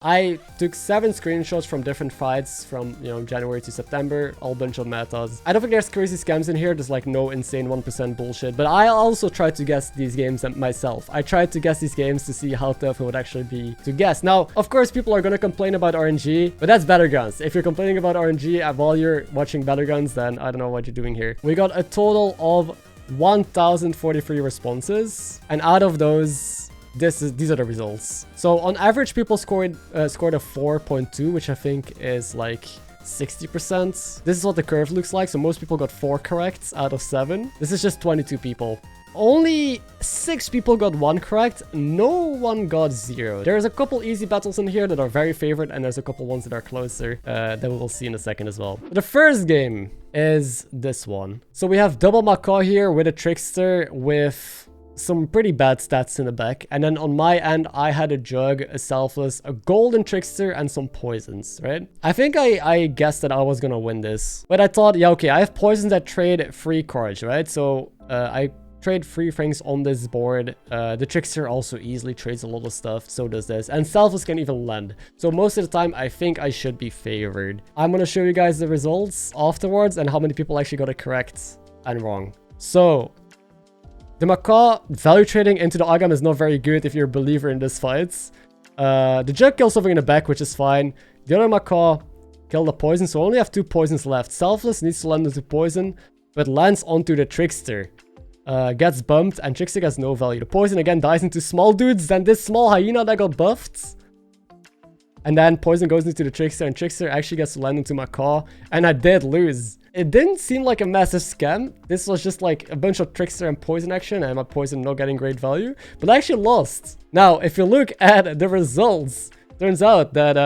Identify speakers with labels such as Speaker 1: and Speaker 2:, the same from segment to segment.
Speaker 1: I took 7 screenshots from different fights from, you know, January to September, all bunch of metas. I don't think there's crazy scams in here, there's like no insane 1% bullshit, but I also tried to guess these games myself. I tried to guess these games to see how tough it would actually be to guess. Now, of course, people are gonna complain about RNG, but that's Battlegrounds. If you're complaining about RNG while you're watching Battlegrounds, then I don't know what you're doing here. We got a total of 1,043 responses, and out of those, these are the results. So on average, people scored a 4.2, which I think is like 60%. This is what the curve looks like. So most people got 4 correct out of 7. This is just 22 people. Only 6 people got 1 correct. No one got 0. There's a couple easy battles in here that are very favorite, and there's a couple ones that are closer that we will see in a second as well. The first game is this one. So we have double Macaw here with a Trickster with some pretty bad stats in the back, and then on my end I had a Jug, a Selfless, a Golden Trickster, and some poisons, right? I think I guessed that I was gonna win this, but I thought, yeah, okay, I have poisons that trade free cards, right? So I trade free things on this board. The Trickster also easily trades a lot of stuff, so does this, and Selfless can even land. So most of the time I think I should be favored. I'm gonna show you guys the results afterwards and how many people actually got it correct and wrong. So the Macaw value trading into the Agam is not very good if you're a believer in this fight. The Jug kills something in the back, which is fine. The other Macaw killed a poison, so I only have 2 poisons left. Selfless needs to land into poison, but lands onto the Trickster. Gets bumped, and Trickster has no value. The poison again dies into small dudes, then this small hyena that got buffed. And then poison goes into the Trickster, and Trickster actually gets to land into Macaw, and I did lose. It didn't seem like a massive scam. This was just like a bunch of Trickster and poison action, and my poison not getting great value, but I actually lost. Now, if you look at the results, turns out that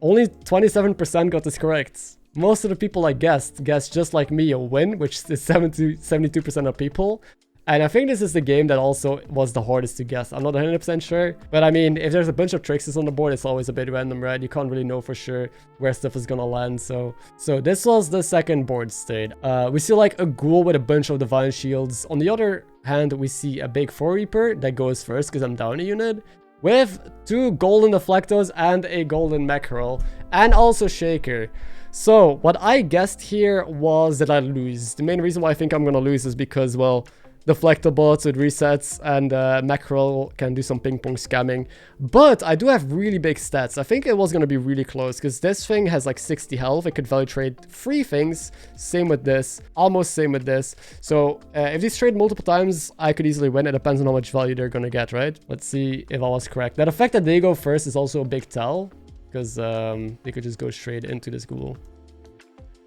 Speaker 1: only 27% got this correct. Most of the people I guessed just like me a win, which is 72% of people. And I think this is the game that also was the hardest to guess. I'm not 100% sure. But I mean, if there's a bunch of tricksters on the board, it's always a bit random, right? You can't really know for sure where stuff is gonna land. So this was the second board state. We see like a ghoul with a bunch of divine shields. On the other hand, we see a big 4 Reaper that goes first because I'm down a unit, with 2 golden deflectos and a golden mackerel, and also shaker. So what I guessed here was that I lose. The main reason why I think I'm gonna lose is because, well, Deflector bots with resets, and mackerel can do some ping pong scamming. But I do have really big stats. I think it was going to be really close because this thing has like 60 health. It could value trade 3 things. Same with this. Almost same with this. So if these trade multiple times, I could easily win. It depends on how much value they're going to get, right? Let's see if I was correct. Now, the fact that they go first is also a big tell because they could just go straight into this ghoul.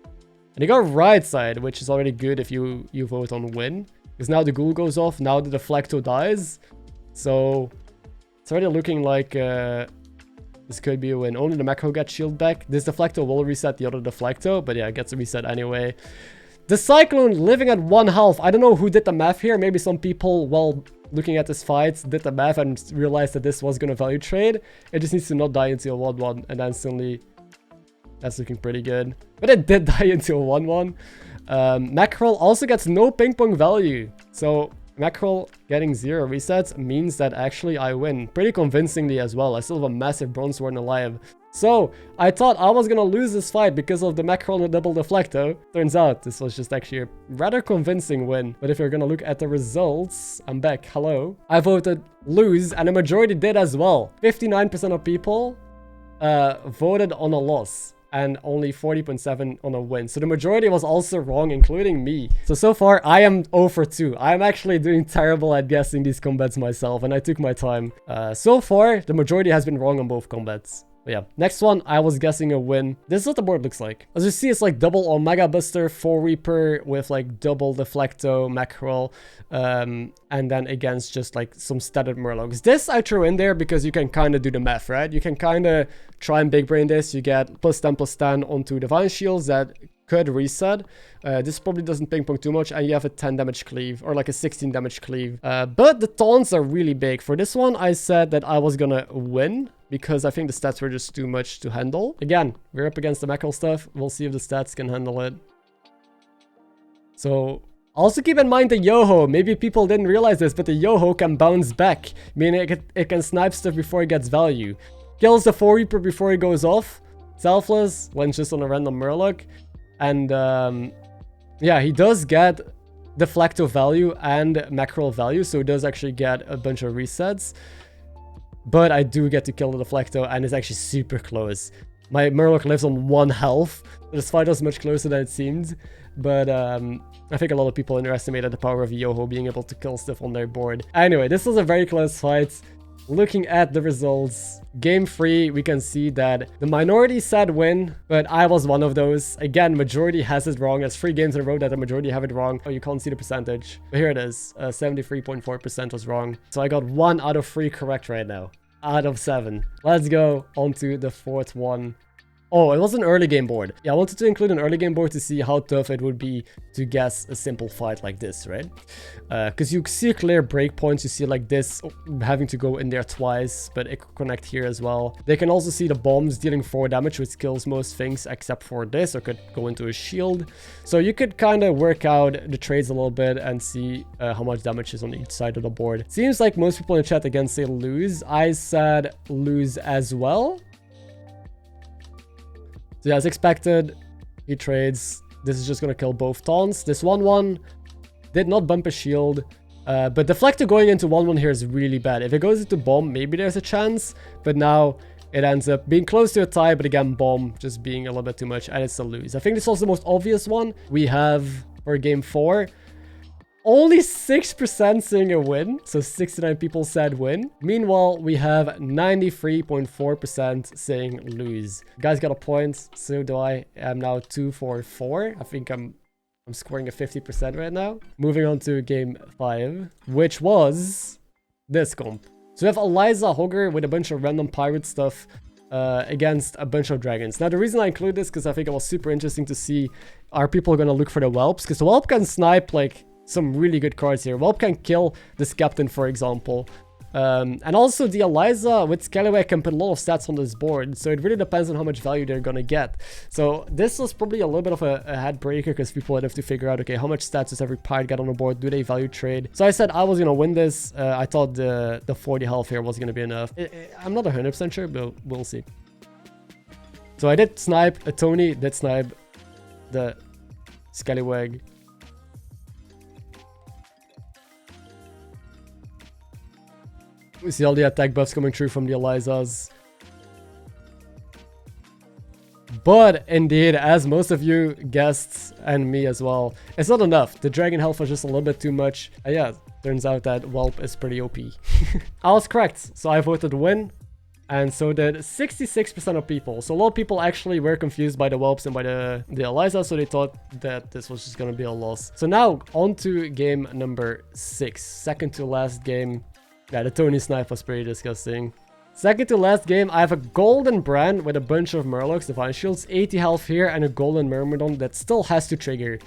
Speaker 1: And they go right side, which is already good if you vote on win. Because now the ghoul goes off, now the deflecto dies. So it's already looking like this could be a win. Only the macro gets shield back. This deflecto will reset the other deflecto, but yeah, it gets a reset anyway. The Cyclone living at 1 health. I don't know who did the math here. Maybe some people, while looking at this fight, did the math and realized that this was going to value trade. It just needs to not die into a 1-1, and then suddenly that's looking pretty good. But it did die into a 1-1. Mackerel also gets no ping pong value. So Mackerel getting 0 resets means that actually I win pretty convincingly as well. I still have a massive bronze warden alive. So I thought I was gonna lose this fight because of the Mackerel and the double deflecto. Turns out this was just actually a rather convincing win. But if you're gonna look at the results, I'm back. Hello. I voted lose, and the majority did as well. 59% of people voted on a loss, and only 40.7 on a win. So the majority was also wrong, including me. So far, I am 0 for 2. I am actually doing terrible at guessing these combats myself, and I took my time. So far, the majority has been wrong on both combats. But yeah, next one, I was guessing a win. This is what the board looks like. As you see, it's like double Omega Buster, 4 Reaper with like double Deflecto, Mackerel, and then against just like some studded Murlocs. This I threw in there because you can kind of do the math, right? You can kind of try and big brain this. You get +10/+10 onto Divine Shields that could reset. This probably doesn't ping pong too much, and you have a 10 damage cleave or like a 16 damage cleave. But the taunts are really big. For this one, I said that I was gonna win because I think the stats were just too much to handle. Again, we're up against the mackerel stuff. We'll see if the stats can handle it. So also keep in mind the Yoho. Maybe people didn't realize this, but the Yoho can bounce back, meaning it can snipe stuff before it gets value. kills the 4 Reaper before he goes off. Selfless, when just on a random Murloc. And yeah, he does get Deflecto value and Mackerel value, so he does actually get a bunch of resets. But I do get to kill the Deflecto, and it's actually super close. My Murloc lives on 1 health. This fight was much closer than it seemed. But I think a lot of people underestimated the power of Yoho being able to kill stuff on their board. Anyway, this was a very close fight. Looking at the results, game 3, we can see that the minority said win, but I was one of those. Again, majority has it wrong. It's 3 games in a row that the majority have it wrong. Oh, you can't see the percentage. But here it is. 73.4% was wrong. So I got 1 out of 3 correct right now. Out of 7. Let's go on to the 4th one. Oh, it was an early game board. Yeah, I wanted to include an early game board to see how tough it would be to guess a simple fight like this, right? Because you see clear breakpoints. You see like this having to go in there twice, but it could connect here as well. They can also see the bombs dealing 4 damage, which kills most things except for this, or could go into a shield. So you could kind of work out the trades a little bit and see how much damage is on each side of the board. Seems like most people in the chat again say lose. I said lose as well. So yeah, as expected, he trades. This is just going to kill both taunts. This 1-1 did not bump a shield. But Deflector going into 1-1 here is really bad. If it goes into bomb, maybe there's a chance. But now it ends up being close to a tie. But again, bomb just being a little bit too much. And it's a lose. I think this was the most obvious one we have for game 4. Only 6% saying a win, so 69 people said win. Meanwhile, we have 93.4% saying lose. Guys got a point, so do I. I'm now 2 for 4. I think I'm scoring a 50% right now. Moving on to game 5, which was this comp. So we have Eliza Hogger with a bunch of random pirate stuff against a bunch of dragons. Now, the reason I include this because I think it was super interesting to see, are people going to look for the whelps? Because the whelp can snipe like some really good cards here. Whelp can kill this captain, for example. And also the Eliza with Scallywag can put a lot of stats on this board. So it really depends on how much value they're gonna get. So this was probably a little bit of a head breaker because people would have to figure out, okay, how much stats does every pirate get on the board? Do they value trade? So I said I was gonna win this. I thought the 40 health here was gonna be enough. I'm not 100% sure, but we'll see. So I did snipe. Tony did snipe the Scallywag. We see all the attack buffs coming through from the Elizas. But indeed, as most of you guessed, and me as well, it's not enough. The dragon health was just a little bit too much. And yeah, turns out that Whelp is pretty OP. I was correct. So I voted win. And so did 66% of people. So a lot of people actually were confused by the Whelps and by the Eliza. So they thought that this was just going to be a loss. So now on to game number 6. Second to last game. Yeah, the Tony snipe was pretty disgusting. Second to last game, I have a golden brand with a bunch of Murlocs, Divine Shields, 80 health here, and a golden Myrmidon that still has to trigger.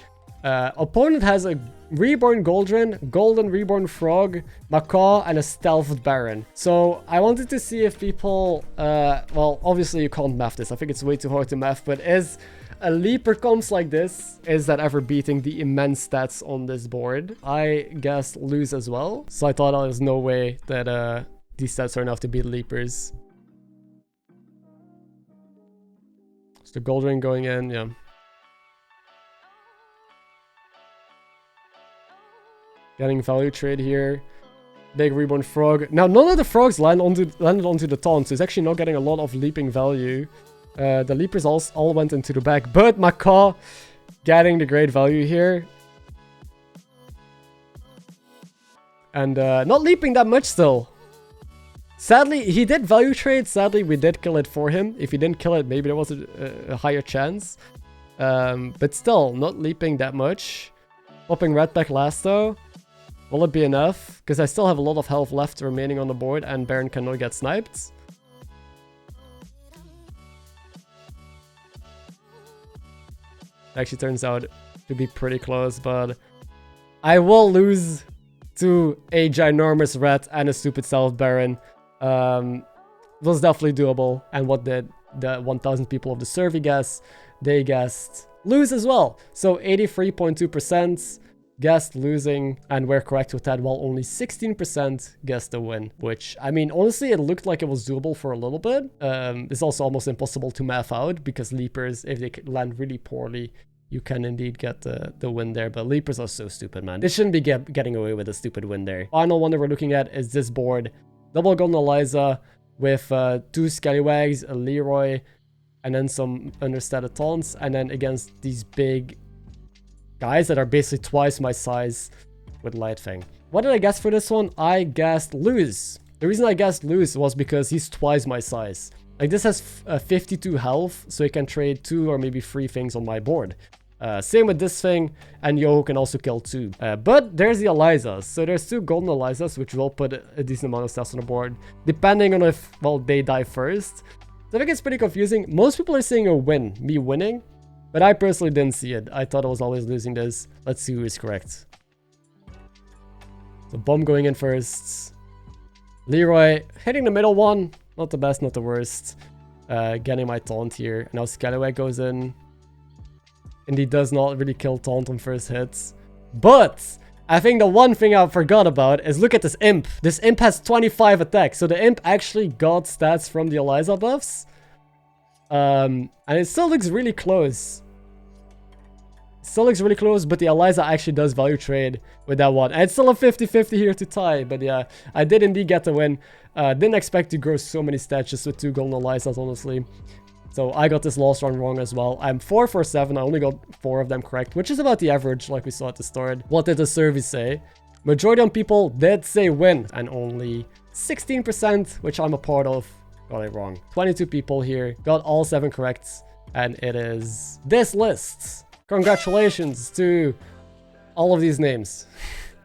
Speaker 1: Opponent has a Reborn Goldrin, Golden Reborn Frog, Macaw, and a Stealthed Baron. So I wanted to see if people, well, obviously you can't math this. I think it's way too hard to math, but is a leaper comps like this, is that ever beating the immense stats on this board? I guessed lose as well. So I thought there was no way that these stats are enough to beat leapers. So the gold ring going in, yeah. Getting value trade here. Big Reborn Frog. Now, none of the frogs landed onto the taunt, so it's actually not getting a lot of leaping value. The leapers all went into the back, but Macaw getting the great value here. And not leaping that much still. Sadly, he did value trade. Sadly, we did kill it for him. If he didn't kill it, maybe there was a higher chance. But still, not leaping that much. Popping Redback last though. Will it be enough? Because I still have a lot of health left remaining on the board and Baron cannot get sniped. Actually turns out to be pretty close, but I will lose to a ginormous rat and a stupid Stealth Baron. It was definitely doable. And what did the 1,000 people of the survey guess? They guessed lose as well. So 83.2%. guessed losing and were correct with that, while only 16% guessed the win, which, I mean, honestly, it looked like it was doable for a little bit. It's also almost impossible to math out because Leapers, if they land really poorly, you can indeed get the win there. But Leapers are so stupid, man. They shouldn't be getting away with a stupid win there. Final one that we're looking at is this board. Double Golden Eliza with 2 Scallywags, a Leroy, and then some understated taunts, and then against these big guys that are basically twice my size with Lightfang. What did I guess for this one? I guessed lose. The reason I guessed lose was because he's twice my size. Like, this has 52 health, so he can trade 2 or maybe 3 things on my board. Same with this thing, and Yoho can also kill 2. But there's the Elizas. So there's 2 golden Elizas, which will put a decent amount of stats on the board, depending on if, well, they die first. So I think it's pretty confusing. Most people are saying a win, me winning, but I personally didn't see it. I thought I was always losing this. Let's see who is correct. So Bomb going in first. Leroy hitting the middle one. Not the best, not the worst. Getting my taunt here. Now Scallywag goes in. And he does not really kill taunt on first hits. But I think the one thing I forgot about is look at this imp. This imp has 25 attack. So the imp actually got stats from the Eliza buffs. And it still looks really close. Still looks really close, but the Eliza actually does value trade with that one. And it's still a 50-50 here to tie. But yeah, I did indeed get the win. Didn't expect to grow so many stats just with 2 golden Elizas, honestly. So I got this last run wrong as well. I'm 4 for 7. I only got 4 of them correct, which is about the average like we saw at the start. What did the survey say? Majority of people did say win, and only 16%, which I'm a part of, got it wrong. 22 people here got all 7 correct, and it is this list. Congratulations to all of these names.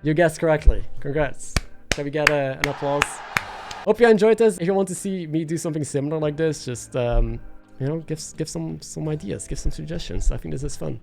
Speaker 1: You guessed correctly. Congrats. Can we get an applause? Hope you enjoyed this. If you want to see me do something similar like this, just you know, give some ideas, give some suggestions. I think this is fun.